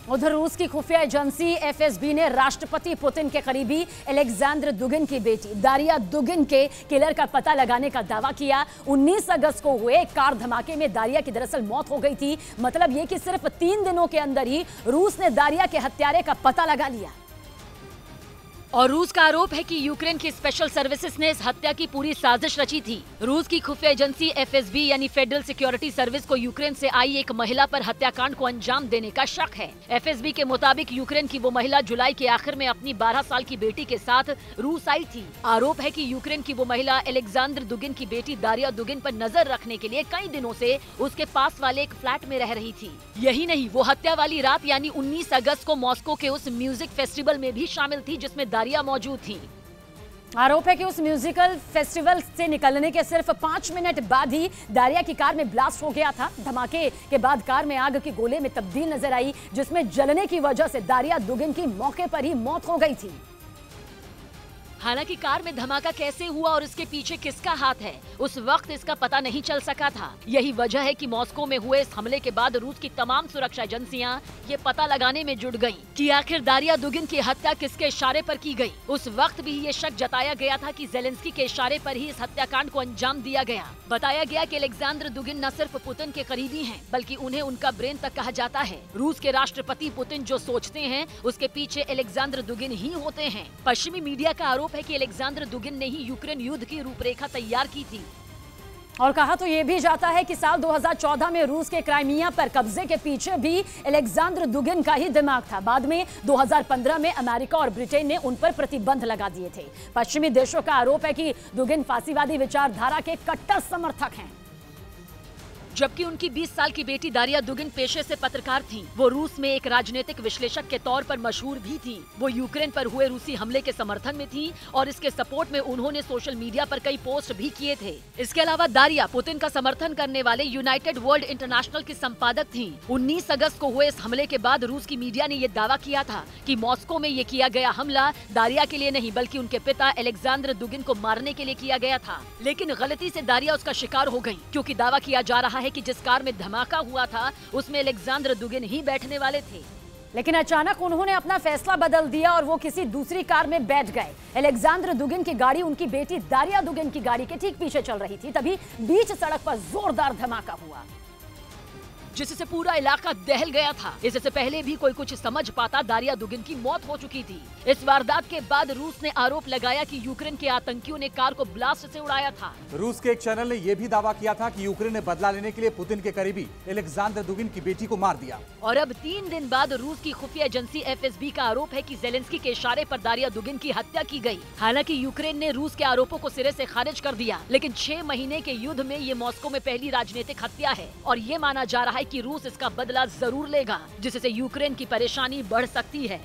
उधर रूस की खुफिया एजेंसी एफएसबी ने राष्ट्रपति पुतिन के करीबी अलेक्जेंडर दुगिन की बेटी दारिया दुगिन के किलर का पता लगाने का दावा किया। 19 अगस्त को हुए एक कार धमाके में दारिया की दरअसल मौत हो गई थी। मतलब ये कि सिर्फ 3 दिनों के अंदर ही रूस ने दारिया के हत्यारे का पता लगा लिया। और रूस का आरोप है कि यूक्रेन की स्पेशल सर्विसेज ने इस हत्या की पूरी साजिश रची थी। रूस की खुफिया एजेंसी एफएसबी यानी फेडरल सिक्योरिटी सर्विस को यूक्रेन से आई एक महिला पर हत्याकांड को अंजाम देने का शक है। एफएसबी के मुताबिक यूक्रेन की वो महिला जुलाई के आखिर में अपनी 12 साल की बेटी के साथ रूस आई थी। आरोप है कि यूक्रेन की वो महिला अलेक्जेंडर दुगिन की बेटी दारिया दुगिन पर नजर रखने के लिए कई दिनों से उसके पास वाले एक फ्लैट में रह रही थी। यही नहीं, वो हत्या वाली रात यानी 19 अगस्त को मॉस्को के उस म्यूजिक फेस्टिवल में भी शामिल थी जिसमें दारिया मौजूद थी। आरोप है कि उस म्यूजिकल फेस्टिवल से निकलने के सिर्फ 5 मिनट बाद ही दारिया की कार में ब्लास्ट हो गया था। धमाके के बाद कार में आग के गोले में तब्दील नजर आई, जिसमें जलने की वजह से दारिया दुगिन की मौके पर ही मौत हो गई थी। हालांकि कार में धमाका कैसे हुआ और इसके पीछे किसका हाथ है, उस वक्त इसका पता नहीं चल सका था। यही वजह है कि मॉस्को में हुए इस हमले के बाद रूस की तमाम सुरक्षा एजेंसियां ये पता लगाने में जुट गईं कि आखिर दारिया दुगिन की हत्या किसके इशारे पर की गई। उस वक्त भी ये शक जताया गया था कि जेलेंस्की के इशारे पर ही इस हत्याकांड को अंजाम दिया गया। बताया गया कि अलेक्जेंडर दुगिन न सिर्फ पुतिन के करीबी हैं, बल्कि उन्हें उनका ब्रेन तक कहा जाता है। रूस के राष्ट्रपति पुतिन जो सोचते हैं उसके पीछे अलेक्जेंडर दुगिन ही होते हैं। पश्चिमी मीडिया का आरोप है कि अलेक्जेंडर दुगिन ने ही यूक्रेन युद्ध की रूपरेखा तैयार की थी। और कहा तो ये भी जाता है कि साल 2014 में रूस के क्राइमिया पर कब्जे के पीछे भी अलेक्जेंडर दुगिन का ही दिमाग था। बाद में 2015 में अमेरिका और ब्रिटेन ने उन पर प्रतिबंध लगा दिए थे। पश्चिमी देशों का आरोप है कि दुगिन फांसीवादी विचारधारा के कट्टर समर्थक हैं। जबकि उनकी 20 साल की बेटी दारिया दुगिन पेशे से पत्रकार थी। वो रूस में एक राजनीतिक विश्लेषक के तौर पर मशहूर भी थी। वो यूक्रेन पर हुए रूसी हमले के समर्थन में थी और इसके सपोर्ट में उन्होंने सोशल मीडिया पर कई पोस्ट भी किए थे। इसके अलावा दारिया पुतिन का समर्थन करने वाले यूनाइटेड वर्ल्ड इंटरनेशनल की संपादक थी। 19 अगस्त को हुए इस हमले के बाद रूस की मीडिया ने ये दावा किया था कि मॉस्को में ये किया गया हमला दारिया के लिए नहीं बल्कि उनके पिता अलेक्जेंडर दुगिन को मारने के लिए किया गया था। लेकिन गलती से दारिया उसका शिकार हो गयी, क्योंकि दावा किया जा रहा है कि जिस कार में धमाका हुआ था उसमें अलेक्जेंडर दुगिन ही बैठने वाले थे। लेकिन अचानक उन्होंने अपना फैसला बदल दिया और वो किसी दूसरी कार में बैठ गए। अलेक्जेंडर दुगिन की गाड़ी उनकी बेटी दारिया दुगिन की गाड़ी के ठीक पीछे चल रही थी। तभी बीच सड़क पर जोरदार धमाका हुआ जिससे पूरा इलाका दहल गया था। इससे पहले भी कोई कुछ समझ पाता, दारिया दुगिन की मौत हो चुकी थी। इस वारदात के बाद रूस ने आरोप लगाया कि यूक्रेन के आतंकियों ने कार को ब्लास्ट से उड़ाया था। रूस के एक चैनल ने यह भी दावा किया था कि यूक्रेन ने बदला लेने के लिए पुतिन के करीबी अलेक्जेंडर दुगिन की बेटी को मार दिया। और अब 3 दिन बाद रूस की खुफिया एजेंसी एफएसबी का आरोप है कि जेलेंस्की के इशारे पर दारिया दुगिन की हत्या की गई। हालांकि यूक्रेन ने रूस के आरोपों को सिरे से खारिज कर दिया, लेकिन 6 महीने के युद्ध में ये मॉस्को में पहली राजनीतिक हत्या है और ये माना जा रहा है कि रूस इसका बदला जरूर लेगा, जिससे यूक्रेन की परेशानी बढ़ सकती है।